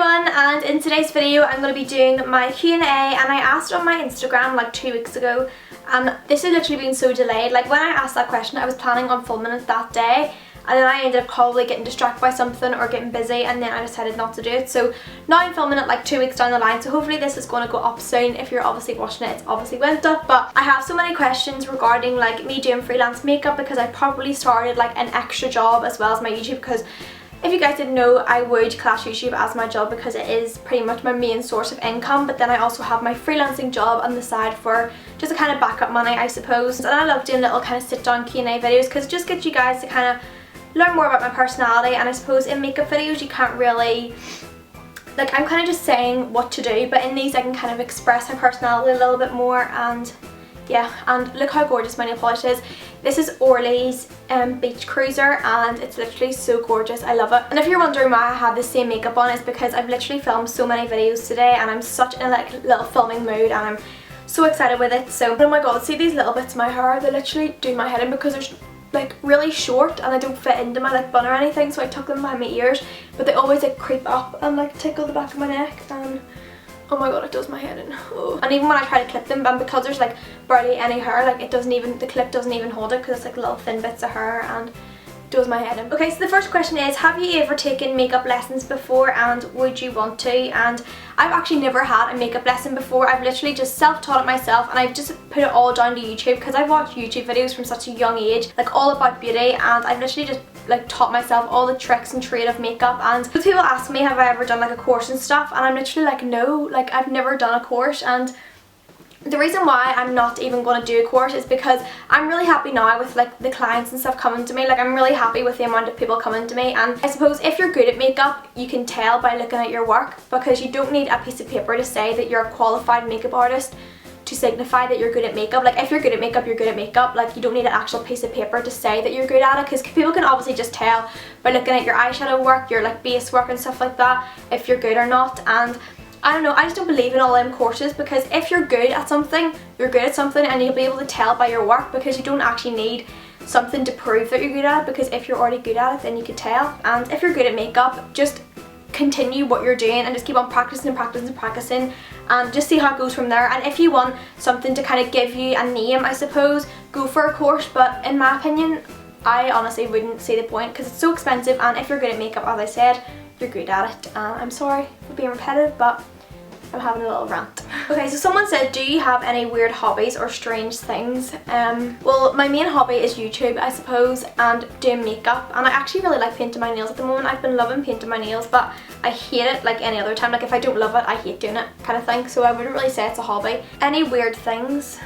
everyone, and in today's video I'm going to be doing my Q&A, and I asked on my Instagram like 2 weeks ago, and this has literally been so delayed. Like when I asked that question I was planning on filming it that day, and then I ended up probably getting distracted by something or getting busy, and then I decided not to do it. So now I'm filming it like 2 weeks down the line, so hopefully this is going to go up soon. If you're obviously watching it, it's obviously went up. But I have so many questions regarding like me doing freelance makeup, because I probably started like an extra job as well as my YouTube, because if you guys didn't know, I would class YouTube as my job because it is pretty much my main source of income, but then I also have my freelancing job on the side for just a kind of backup money, I suppose. And I love doing little kind of sit down Q&A videos because it just gets you guys to kind of learn more about my personality. And I suppose in makeup videos you can't really, like, I'm kind of just saying what to do, but in these I can kind of express my personality a little bit more. And yeah, and look how gorgeous my nail polish is. This is Orly's Beach Cruiser, and it's literally so gorgeous. I love it. And if you're wondering why I have the same makeup on, it's because I've literally filmed so many videos today and I'm such in a like little filming mood, and I'm so excited with it. So oh my god, see these little bits of my hair, they literally do my head in because they're like really short and I don't fit into my like bun or anything, so I tuck them behind my ears, but they always like creep up and like tickle the back of my neck, and oh my god, it does my head in. Oh. And even when I try to clip them, and because there's like barely any hair, like it doesn't even, the clip doesn't even hold it because it's like little thin bits of hair, and it does my head in. Okay, so the first question is, have you ever taken makeup lessons before, and would you want to? And I've actually never had a makeup lesson before. I've literally just self-taught it myself, and I've just put it all down to YouTube because I've watched YouTube videos from such a young age, like all about beauty, and I've literally just like taught myself all the tricks and trade of makeup. And people ask me, have I ever done like a course and stuff, and I'm literally like, no, like I've never done a course. And the reason why I'm not even going to do a course is because I'm really happy now with like the clients and stuff coming to me. Like I'm really happy with the amount of people coming to me, and I suppose if you're good at makeup you can tell by looking at your work, because you don't need a piece of paper to say that you're a qualified makeup artist to signify that you're good at makeup. Like if you're good at makeup, you're good at makeup. Like you don't need an actual piece of paper to say that you're good at it, because people can obviously just tell by looking at your eyeshadow work, your like base work and stuff like that, if you're good or not. And I don't know, I just don't believe in all them courses, because if you're good at something, you're good at something, and you'll be able to tell by your work, because you don't actually need something to prove that you're good at it, because if you're already good at it then you can tell. And if you're good at makeup, just continue what you're doing and just keep on practicing and practicing and practicing, and just see how it goes from there. And if you want something to kind of give you a name, I suppose, go for a course, but in my opinion I honestly wouldn't see the point, because it's so expensive, and if you're good at makeup, as I said, you're good at it. I'm sorry for being repetitive, but I'm having a little rant. Okay, so someone said, do you have any weird hobbies or strange things? Well, my main hobby is YouTube, I suppose, and doing makeup, and I actually really like painting my nails at the moment. I've been loving painting my nails, but I hate it like any other time. Like if I don't love it, I hate doing it kind of thing, so I wouldn't really say it's a hobby. Any weird things?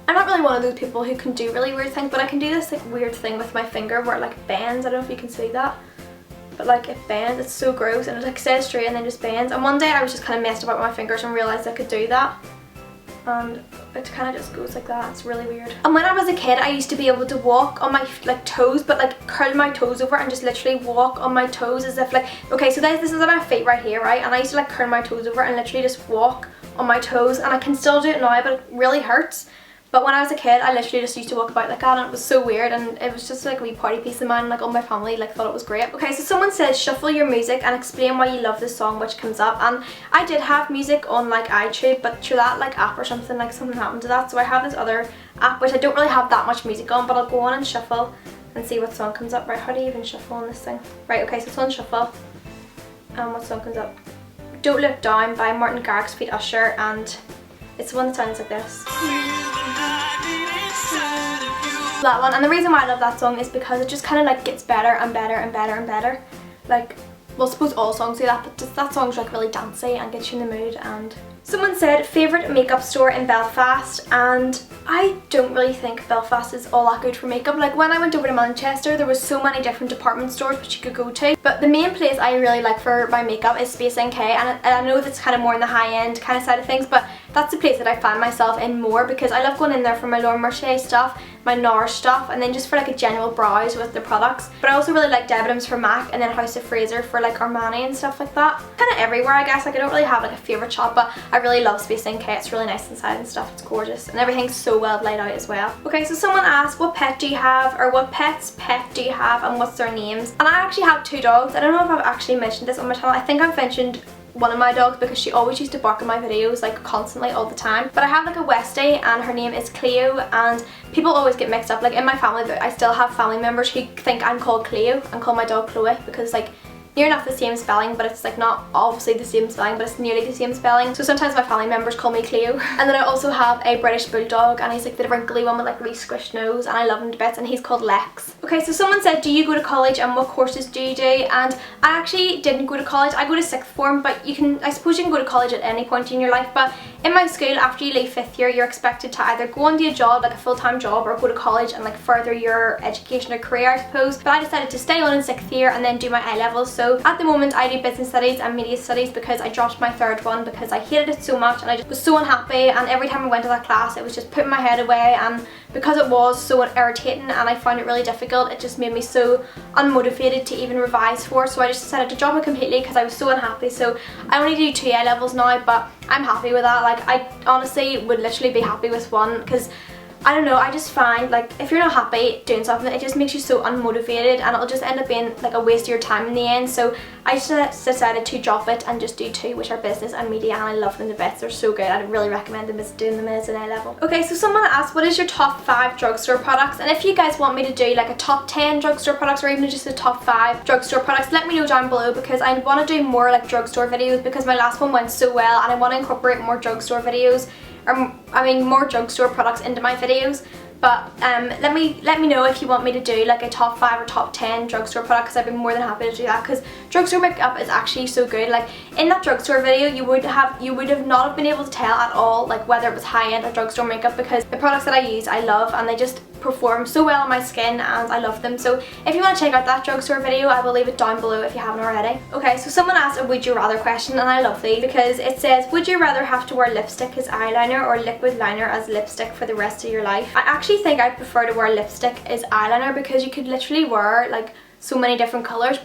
I'm not really one of those people who can do really weird things, but I can do this like weird thing with my finger where it like bends. I don't know if you can see that, but like it bends. It's so gross, and it like stays straight and then just bends. And one day I was just kind of messed about with my fingers and realised I could do that, and it kind of just goes like that. It's really weird. And when I was a kid I used to be able to walk on my like toes, but like curl my toes over and just literally walk on my toes as if like, okay, so this is my feet right here, right, and I used to like curl my toes over and literally just walk on my toes, and I can still do it now, but it really hurts. But when I was a kid, I literally just used to walk about like that, and it was so weird, and it was just like a wee party piece of mine. Like all my family like thought it was great. Okay, so someone says, shuffle your music and explain why you love this song which comes up. And I did have music on like iTunes, but through that like app or something, like something happened to that, so I have this other app which I don't really have that much music on, but I'll go on and shuffle and see what song comes up. Right, how do you even shuffle on this thing? Right, okay, so it's on shuffle, and what song comes up? Don't Look Down by Martin Garrix's feat Usher, and it's the one that sounds like this. That one. And the reason why I love that song is because it just kind of like gets better and better and better and better. Like, well, I suppose all songs do that, but just that song's like really dancey and gets you in the mood. And someone said favourite makeup store in Belfast, and I don't really think Belfast is all that good for makeup. Like when I went over to Manchester, there was so many different department stores which you could go to, but the main place I really like for my makeup is Space NK, and I know that's kind of more in the high end kind of side of things, but that's the place that I find myself in more, because I love going in there for my Laura Mercier stuff, my NARS stuff, and then just for like a general browse with the products. But I also really like Debenhams for MAC, and then House of Fraser for like Armani and stuff like that. Kind of everywhere, I guess. Like I don't really have like a favourite shop, but I really love Space NK. It's really nice inside and stuff. It's gorgeous, and everything's so well laid out as well. Okay, so someone asked, what pet do you have, or what pet's pet do you have, and what's their names? And I actually have 2 dogs. I don't know if I've actually mentioned this on my channel. I think I've mentioned one of my dogs because she always used to bark in my videos like constantly all the time. But I have like a Westie, and her name is Cleo, and people always get mixed up. Like in my family, I still have family members who think I'm called Cleo and call my dog Chloe, because like near enough the same spelling, but it's like not obviously the same spelling, but it's nearly the same spelling. So sometimes my family members call me Cleo. And then I also have a British Bulldog, and he's like the wrinkly one with like really squished nose, and I love him to bits, and he's called Lex. Okay, so someone said, do you go to college and what courses do you do? And I actually didn't go to college. I go to 6th form, but I suppose you can go to college at any point in your life. But in my school, after you leave 5th year, you're expected to either go on to a job, like a full-time job, or go to college and like further your education or career, I suppose. But I decided to stay on in 6th year and then do my A-levels. So at the moment I do business studies and media studies, because I dropped my 3rd one because I hated it so much and I just was so unhappy, and every time I went to that class it was just putting my head away, and because it was so irritating and I found it really difficult, it just made me so unmotivated to even revise for. So I just decided to drop it completely because I was so unhappy. So I only do 2 A-levels now, but I'm happy with that. Like I honestly would literally be happy with one, because I don't know, I just find like if you're not happy doing something, it just makes you so unmotivated, and it'll just end up being like a waste of your time in the end. So I just decided to drop it and just do 2, which are business and media, and I love them to bits. They're so good. I'd really recommend them as doing them as an A-level. Okay, so someone asked, what is your top 5 drugstore products? And if you guys want me to do like a top 10 drugstore products, or even just a top 5 drugstore products, let me know down below, because I want to do more like drugstore videos, because my last one went so well and I want to incorporate more drugstore videos, or I mean more drugstore products into my videos. But let me know if you want me to do like a top 5 or top 10 drugstore product, because I'd be more than happy to do that, because drugstore makeup is actually so good. Like in that drugstore video you would have not have been able to tell at all like whether it was high-end or drugstore makeup, because the products that I use I love, and they just perform so well on my skin and I love them. So if you want to check out that drugstore video, I will leave it down below if you haven't already. Okay, so someone asked a would you rather question, and I love these because it says, would you rather have to wear lipstick as eyeliner or liquid liner as lipstick for the rest of your life? I actually think I prefer to wear lipstick as eyeliner, because you could literally wear like so many different colours,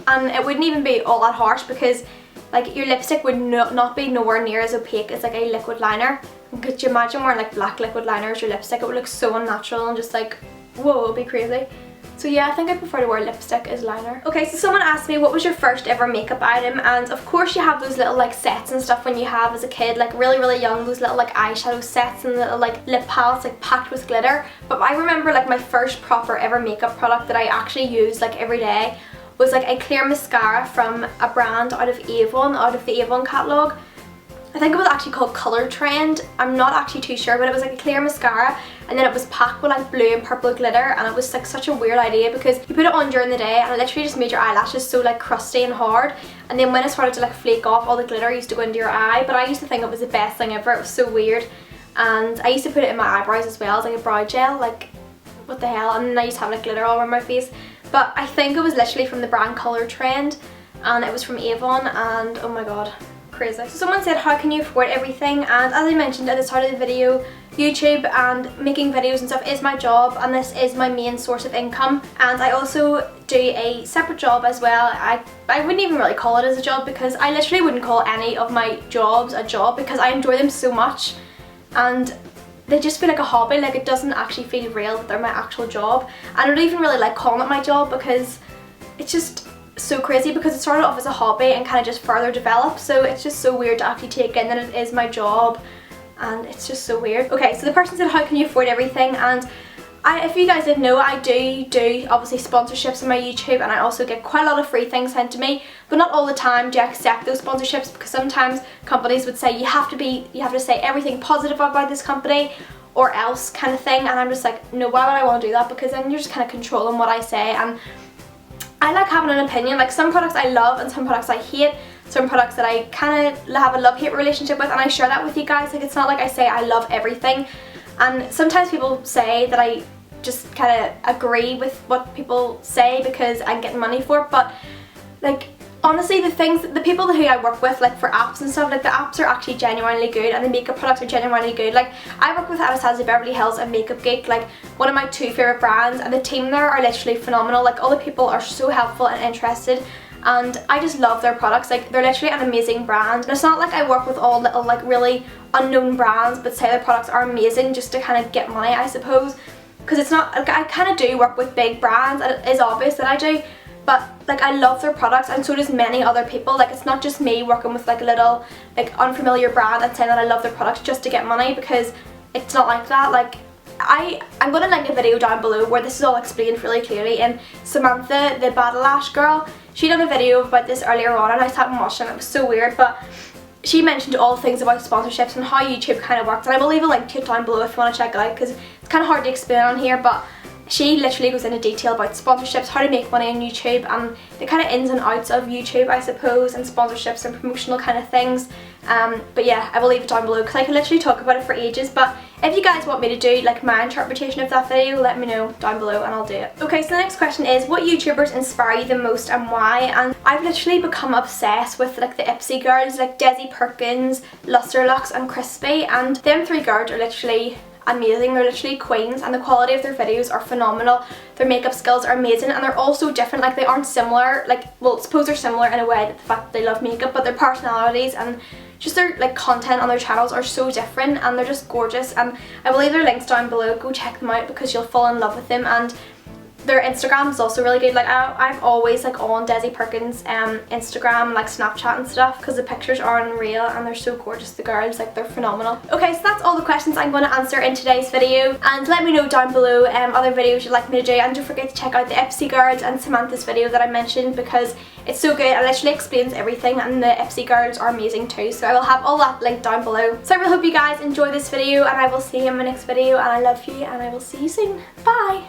and it wouldn't even be all that harsh, because like your lipstick would not be nowhere near as opaque as like a liquid liner. Could you imagine wearing like black liquid liner as your lipstick? It would look so unnatural and just like, whoa, it would be crazy. So yeah, I think I prefer to wear lipstick as liner. Okay, so someone asked me what was your first ever makeup item, and of course you have those little like sets and stuff when you have as a kid, like really young, those little like eyeshadow sets and little like lip palettes like packed with glitter. But I remember like my first proper ever makeup product that I actually used like every day was like a clear mascara from a brand out of Avon, out of the Avon catalogue. I think it was actually called Colour Trend. I'm not actually too sure, but it was like a clear mascara, and then it was packed with like blue and purple glitter, and it was like such a weird idea because you put it on during the day and it literally just made your eyelashes so like crusty and hard, and then when it started to like flake off, all the glitter used to go into your eye. But I used to think it was the best thing ever. It was so weird, and I used to put it in my eyebrows as well as like a brow gel, like what the hell, and then I used to have like glitter all over my face. But I think it was literally from the brand Colour Trend, and it was from Avon, and oh my god, crazy. So someone said, how can you afford everything? And as I mentioned at the start of the video, YouTube and making videos and stuff is my job, and this is my main source of income. And I also do a separate job as well. I wouldn't even really call it as a job, because I literally wouldn't call any of my jobs a job, because I enjoy them so much and they just feel like a hobby. Like it doesn't actually feel real that they're my actual job. I don't even really like calling it my job, because it's just so crazy, because it started off as a hobby and kind of just further developed, so it's just so weird to actually take in that it is my job, and it's just so weird. Okay, so the person said, how can you afford everything? And if you guys didn't know, I do obviously sponsorships on my YouTube, and I also get quite a lot of free things sent to me, but not all the time do I accept those sponsorships, because sometimes companies would say you have to say everything positive about this company or else kind of thing, and I'm just like, no, why would I want to do that? Because then you're just kind of controlling what I say. And I like having an opinion. Like some products I love and some products I hate, some products that I kind of have a love-hate relationship with, and I share that with you guys. Like it's not like I say I love everything, and sometimes people say that I just kind of agree with what people say because I'm getting money for it, but like honestly, the people who I work with, like for apps and stuff, like the apps are actually genuinely good and the makeup products are genuinely good. Like I work with Anastasia Beverly Hills and Makeup Geek, like one of my 2 favourite brands, and the team there are literally phenomenal. Like all the people are so helpful and interested, and I just love their products. Like they're literally an amazing brand. And it's not like I work with all little like really unknown brands but say their products are amazing just to kind of get money, I suppose, because it's not like, I kind of do work with big brands and it is obvious that I do, but like I love their products and so does many other people. Like it's not just me working with like a little like unfamiliar brand and saying that I love their products just to get money, because it's not like that. Like I'm going to link a video down below where this is all explained really clearly, and Samantha, the BATALASH'S girl, she done a video about this earlier on and I sat and watched it and it was so weird, but she mentioned all things about sponsorships and how YouTube kind of works, and I will leave a link to it down below if you want to check it out, because it's kind of hard to explain on here, but she literally goes into detail about sponsorships, how to make money on YouTube, and the kind of ins and outs of YouTube, I suppose, and sponsorships and promotional kind of things. But yeah, I will leave it down below because I could literally talk about it for ages, but if you guys want me to do like my interpretation of that video, let me know down below and I'll do it. Okay, so the next question is, what YouTubers inspire you the most and why? And I've literally become obsessed with like the Ipsy girls, like DESI, PERKINS, LUSTURELUX and CHRISSPY, and them 3 girls are literally amazing. They're literally queens and the quality of their videos are phenomenal. Their makeup skills are amazing and they're all so different. Like they aren't similar, like, well, I suppose they're similar in a way that the fact that they love makeup, but their personalities and just their like content on their channels are so different and they're just gorgeous, and I will leave their links down below. Go check them out because you'll fall in love with them, and their Instagram is also really good. Like I'm always like on DESI PERKINS Instagram, like Snapchat and stuff, because the pictures are unreal and they're so gorgeous, the girls, like they're phenomenal. Okay, so that's all the questions I'm going to answer in today's video, and let me know down below other videos you'd like me to do, and don't forget to check out the Ipsy girls and Samantha's video that I mentioned because it's so good. It literally explains everything and the Ipsy girls are amazing too, so I will have all that linked down below. So I really hope you guys enjoy this video and I will see you in my next video, and I love you and I will see you soon. Bye!